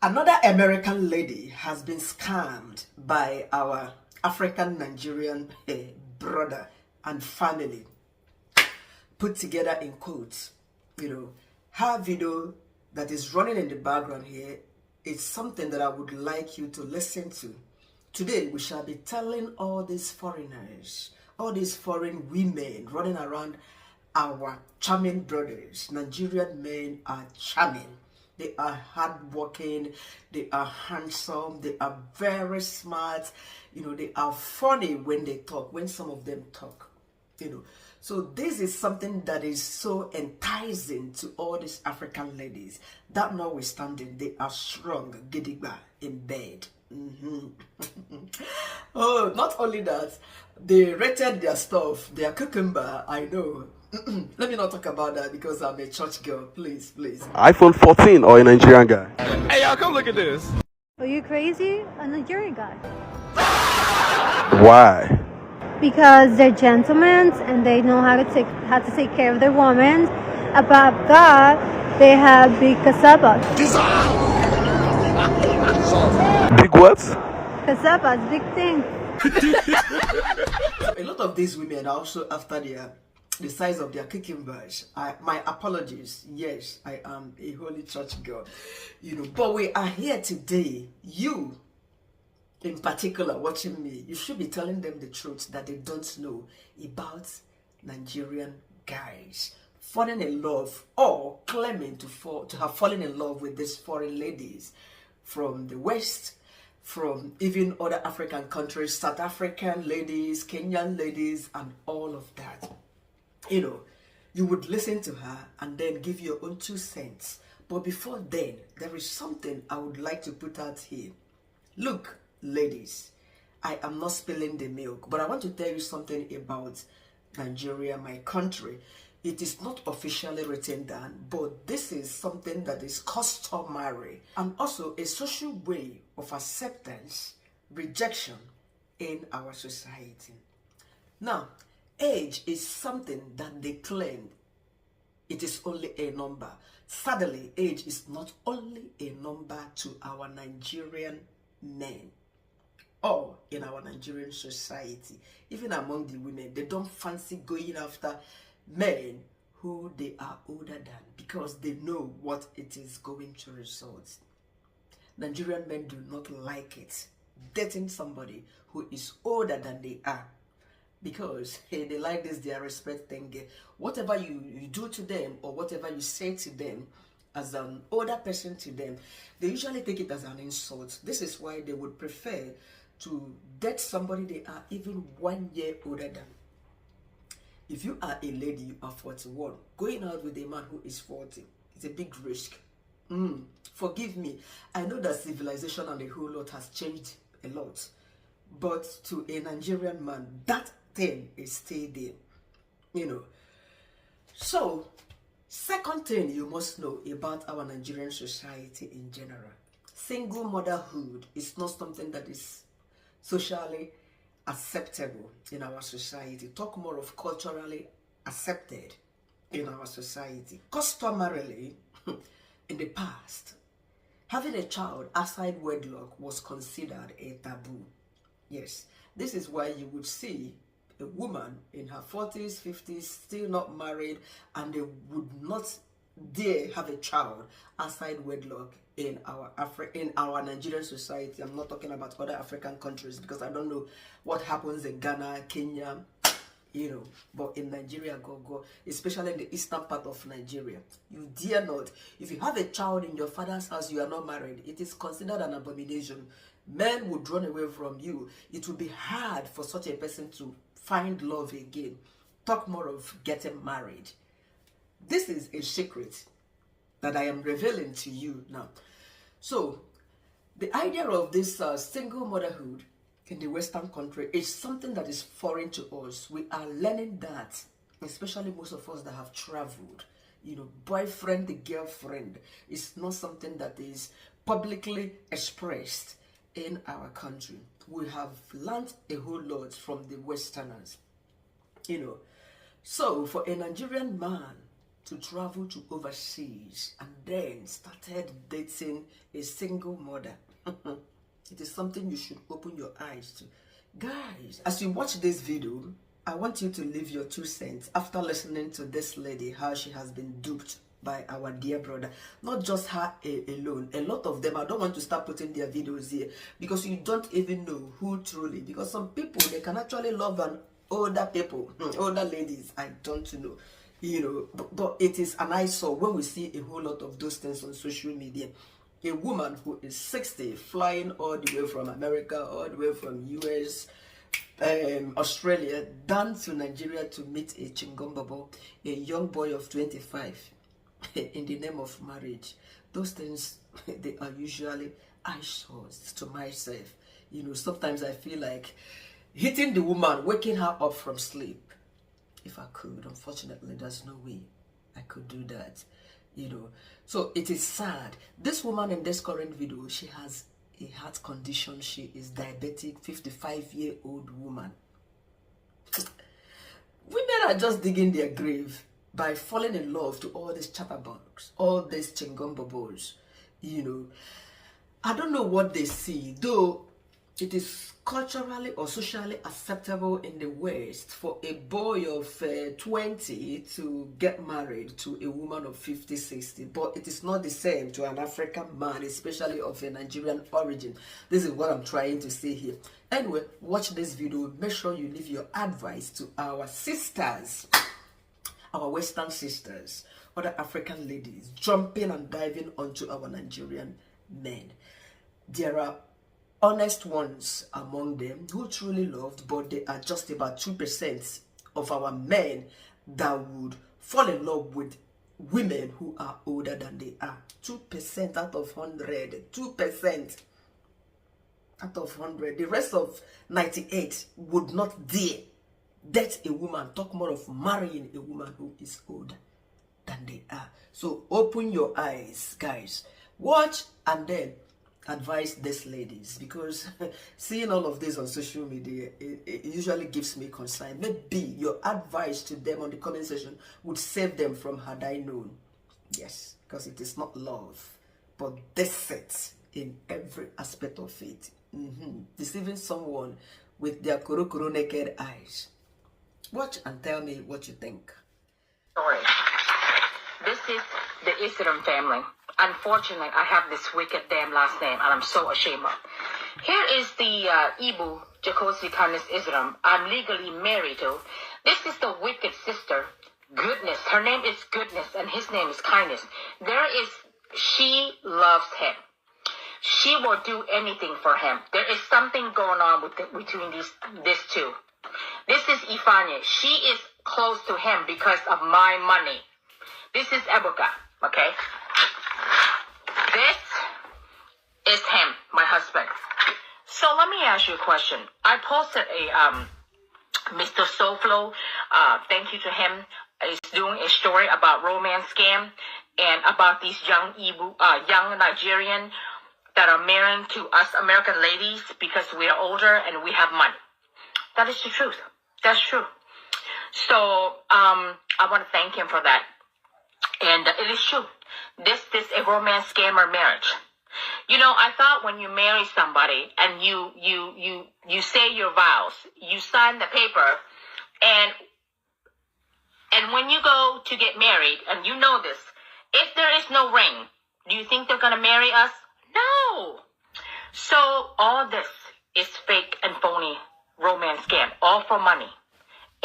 Another American lady has been scammed by our African Nigerian brother and family, put together in quotes. Her video that is running in the background here is something that I would like you to listen to. Today we shall be telling all these foreigners, all these foreign women running around our charming brothers. Nigerian men are charming. They are hardworking, they are handsome, they are very smart, they are funny when they talk, when some of them talk, So this is something that is so enticing to all these African ladies. That notwithstanding, they are strong, gidigba, in bed. Oh, not only that, they rated their stuff, their cucumber, I know. Let me not talk about that because I'm a church girl. Please. iPhone 14 or a Nigerian guy? Hey, y'all, come look at this. Are you crazy? A Nigerian guy. Why? Because they're gentlemen and they know how to take care of their women. Above that, they have big casabas. Big what? Casabas, big thing. A lot of these women are also after the size of their cucumbers. My apologies. Yes, I am a holy church girl. But we are here today. You, in particular, watching me, you should be telling them the truth that they don't know about Nigerian guys falling in love or claiming to have fallen in love with these foreign ladies from the West, from even other African countries, South African ladies, Kenyan ladies, and all of that. You would listen to her and then give your own 2 cents. But before then, there is something I would like to put out here. Look, ladies, I am not spilling the milk, but I want to tell you something about Nigeria, my country. It is not officially written down, but this is something that is customary and also a social way of acceptance, rejection in our society. Now, age is something that they claim it is only a number. Sadly, age is not only a number to our Nigerian men or in our Nigerian society. Even among the women, they don't fancy going after men who they are older than because they know what it is going to result. Nigerian men do not like it, dating somebody who is older than they are. Because they like this, their respect thing. Whatever you do to them or whatever you say to them as an older person to them, they usually take it as an insult. This is why they would prefer to date somebody they are even 1 year older than. If you are a lady, you are 41, going out with a man who is 40, it's a big risk. Forgive me. I know that civilization and a whole lot has changed a lot. But to a Nigerian man, that thing is still there. So, second thing you must know about our Nigerian society in general. Single motherhood is not something that is socially acceptable in our society. Talk more of culturally accepted in our society. Customarily, in the past, having a child outside wedlock was considered a taboo. Yes, this is why you would see a woman in her 40s, 50s, still not married, and they would not dare have a child outside wedlock in our Nigerian society. I'm not talking about other African countries because I don't know what happens in Ghana, Kenya, but in Nigeria, go, especially in the eastern part of Nigeria, you dare not. If you have a child in your father's house, you are not married, it is considered an abomination. Men would run away from you. It would be hard for such a person to find love again. Talk more of getting married. This is a secret that I am revealing to you now. So, the idea of this single motherhood in the Western country is something that is foreign to us. We are learning that, especially most of us that have traveled. Boyfriend, the girlfriend is not something that is publicly expressed in our country. We have learned a whole lot from the Westerners. So for a Nigerian man to travel to overseas and then started dating a single mother. It is something you should open your eyes to. Guys, as you watch this video, I want you to leave your 2 cents after listening to this lady, how she has been duped by our dear brother. Not just her alone. A lot of them, I don't want to start putting their videos here because you don't even know who truly. Because some people, they can actually love an older people, older ladies. I don't know. But it is an eyesore when we see a whole lot of those things on social media. A woman who is 60 flying all the way from America, all the way from US, Australia, down to Nigeria to meet a chingombabo, a young boy of 25, in the name of marriage. Those things, they are usually eyesores to myself. Sometimes I feel like hitting the woman, waking her up from sleep. If I could, unfortunately, there's no way I could do that. So it is sad. This woman in this current video, she has a heart condition. She is diabetic, 55-year-old woman. Women are just digging their grave by falling in love to all these chatterbox, all these chingombobos. I don't know what they see, though it is culturally or socially acceptable in the West for a boy of 20 to get married to a woman of 50, 60. But it is not the same to an African man, especially of a Nigerian origin. This is what I'm trying to say here. Anyway, watch this video. Make sure you leave your advice to our sisters, our Western sisters, other African ladies, jumping and diving onto our Nigerian men. There are honest ones among them who truly loved, but they are just about 2% of our men that would fall in love with women who are older than they are. 2% out of 100. 2% out of 100. The rest of 98 would not dare date a woman, talk more of marrying a woman who is older than they are. So open your eyes, guys. Watch and then advise these ladies, because seeing all of this on social media, it usually gives me concern. Maybe your advice to them on the comment section would save them from had I known. Yes, because it is not love, but deceit in every aspect of it. Deceiving someone with their kuro naked eyes. Watch and tell me what you think. Story. This is the Isram family. Unfortunately, I have this wicked damn last name, and I'm so ashamed of. Here is the Ibu Jacosi Kanis Isram I'm legally married to. This is the wicked sister, Goodness. Her name is Goodness, and his name is Kindness. She loves him. She will do anything for him. There is something going on between these two. This is Ifanye. She is close to him because of my money. This is Ebuka, okay? This is him, my husband. So let me ask you a question. I posted a Mr. Soflo, thank you to him, is doing a story about romance scam and about these young Nigerian that are marrying to us American ladies because we are older and we have money. That is the truth. That's true. So I want to thank him for that. And it is true. This is a romance scam or marriage. I thought when you marry somebody and you say your vows, you sign the paper, and when you go to get married, and you know this, if there is no ring, do you think they're going to marry us? No. So all this is fake and phony romance scam, all for money.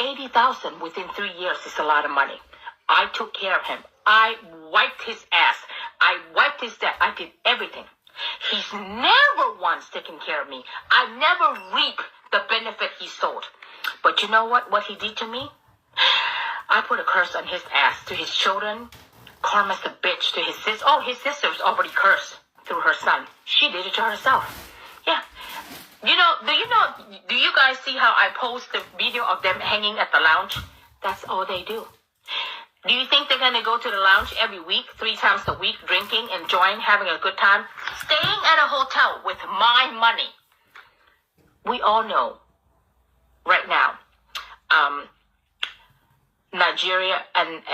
80,000 within 3 years is a lot of money. I took care of him. I wiped his ass. I wiped his debt. I did everything. He's never once taken care of me. I never reaped the benefit he sold. But you know what he did to me? I put a curse on his ass to his children. Karma's a bitch to his sister. Oh, his sister's already cursed through her son. She did it to herself. Yeah. Do you guys see how I post the video of them hanging at the lounge? That's all they do. Do you think they're going to go to the lounge every week, 3 times a week, drinking, enjoying, having a good time, staying at a hotel with my money? We all know right now, Nigeria and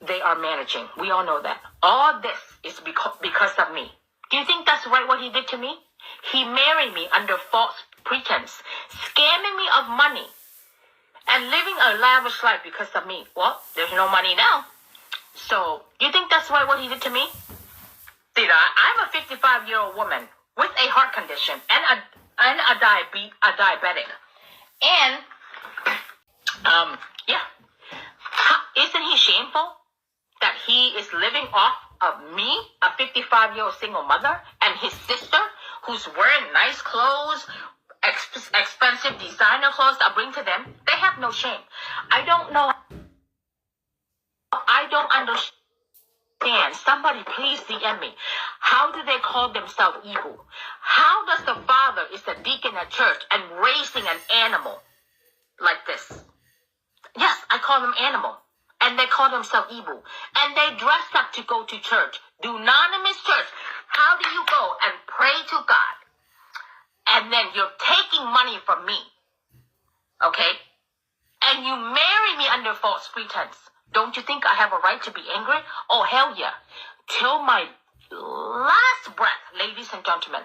they are managing. We all know that. All this is because of me. Do you think that's right what he did to me? He married me under false pretense, scamming me of money, and living a lavish life because of me. Well, there's no money now. So, do you think that's right what he did to me? See, I'm a 55-year-old woman with a heart condition and a diabetic. And, yeah. Isn't he shameful that he is living off of me, a 55-year-old single mother, and his sister, who's wearing nice clothes, expensive designer clothes I bring to them? They have no shame. I don't understand. Somebody please DM me. How do they call themselves evil? How does the father is a deacon at church and raising an animal like this? Yes, I call them animal. And they call themselves evil. And they dress up to go to church. Do anonymous church. How do you go and pray to God? And then you're taking money from me. Okay? And you marry me under false pretense. Don't you think I have a right to be angry? Oh, hell yeah. Till my last breath, ladies and gentlemen,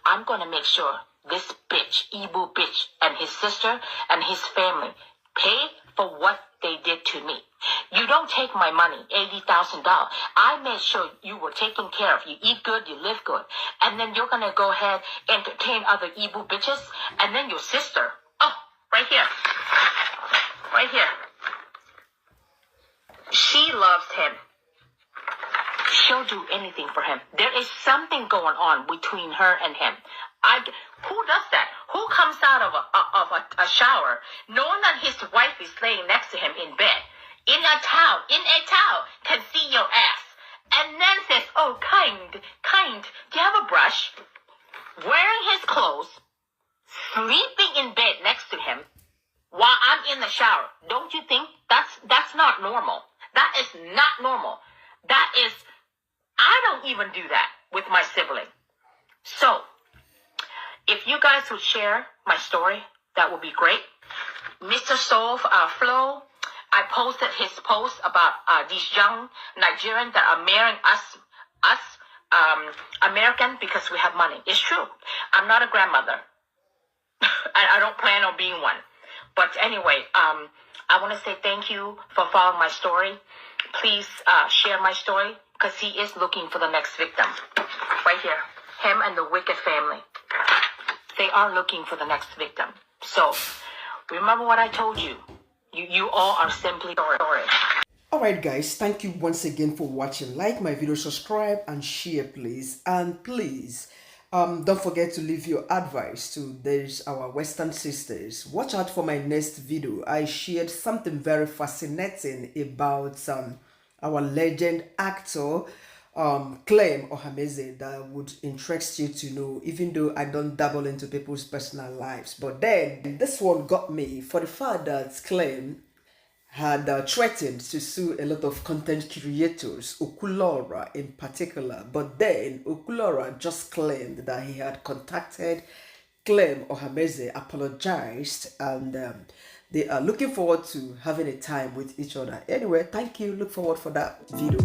I'm going to make sure this bitch, evil bitch, and his sister and his family pay for what they did to me. You don't take my money, $80,000. I made sure you were taken care of. You eat good, you live good. And then you're going to go ahead and entertain other evil bitches. And then your sister, oh, right here. Right here. She loves him. She'll do anything for him. There is something going on between her and him. Who does that? Who comes out of a shower knowing that his wife is laying next to him in bed, in a towel, can see your ass, and then says, oh, kind, do you have a brush? Wearing his clothes, sleeping in bed next to him while I'm in the shower. Don't you think that's not normal? That is not normal. I don't even do that with my sibling. So, if you guys would share my story, that would be great. Mr. Soul Flow, I posted his post about these young Nigerians that are marrying us American because we have money. It's true. I'm not a grandmother. I don't plan on being one. But anyway, I want to say thank you for following my story. Please share my story because he is looking for the next victim. Right here. Him and the wicked family. They are looking for the next victim. So, remember what I told you. You all are simply sorry. Alright guys, thank you once again for watching. Like my video, subscribe and share please. And please, don't forget to leave your advice to our Western sisters. Watch out for my next video. I shared something very fascinating about our legend actor Clem Ohameze that would interest you to know, even though I don't dabble into people's personal lives. But then this one got me for the fact that Clem had threatened to sue a lot of content creators, Okulora in particular. But then Okulora just claimed that he had contacted Clem Ohameze, apologized, and they are looking forward to having a time with each other. Anyway, thank you. Look forward for that video.